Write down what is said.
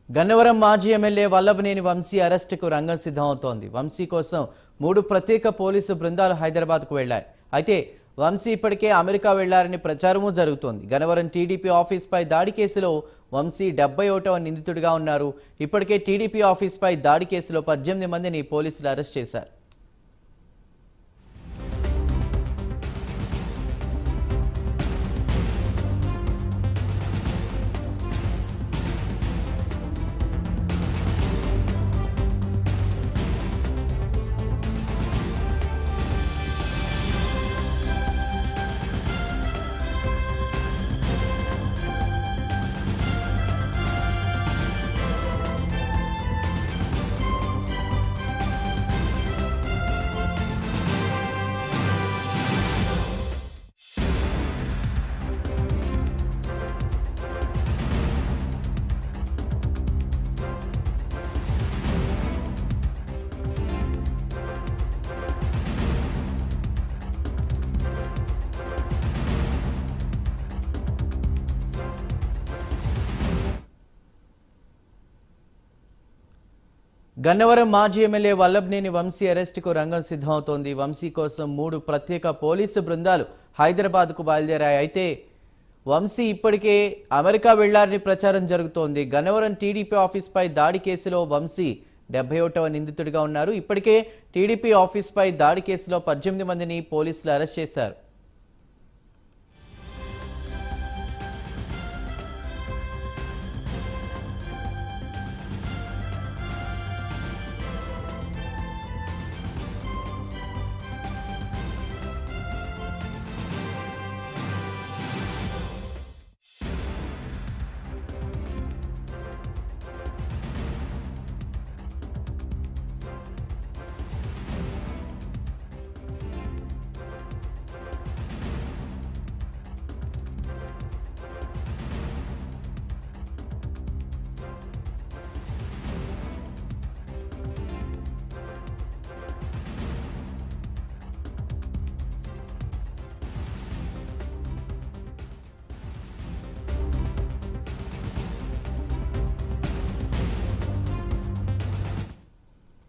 గన్నవరం మాజీ ఎమ్మెల్యే వల్లభనేని వంశీ అరెస్టుకు రంగం సిద్ధమవుతోంది. వంశీ కోసం 3 ప్రత్యేక పోలీసు బృందాలు హైదరాబాద్కు వెళ్లాయి. అయితే వంశీ ఇప్పటికే అమెరికా వెళ్లారని ప్రచారమూ జరుగుతోంది. గన్నవరం టీడీపీ ఆఫీస్పై దాడి కేసులో వంశీ 71వ నిందితుడిగా ఉన్నారు. ఇప్పటికే టీడీపీ ఆఫీస్పై దాడి కేసులో 18 మందిని పోలీసులు అరెస్ట్ చేశారు. గన్నవరం మాజీ ఎమ్మెల్యే వల్లభనేని వంశీ అరెస్టుకు రంగం సిద్ధమవుతోంది. వంశీ కోసం 3 ప్రత్యేక పోలీసు బృందాలు హైదరాబాద్కు బయలుదేరాయి. అయితే వంశీ ఇప్పటికే అమెరికా వెళ్లారని ప్రచారం జరుగుతోంది. గన్నవరం టీడీపీ ఆఫీస్పై దాడి కేసులో వంశీ 71వ నిందితుడిగా ఉన్నారు. ఇప్పటికే టీడీపీ ఆఫీస్పై దాడి కేసులో 18 మందిని పోలీసులు అరెస్ట్ చేశారు.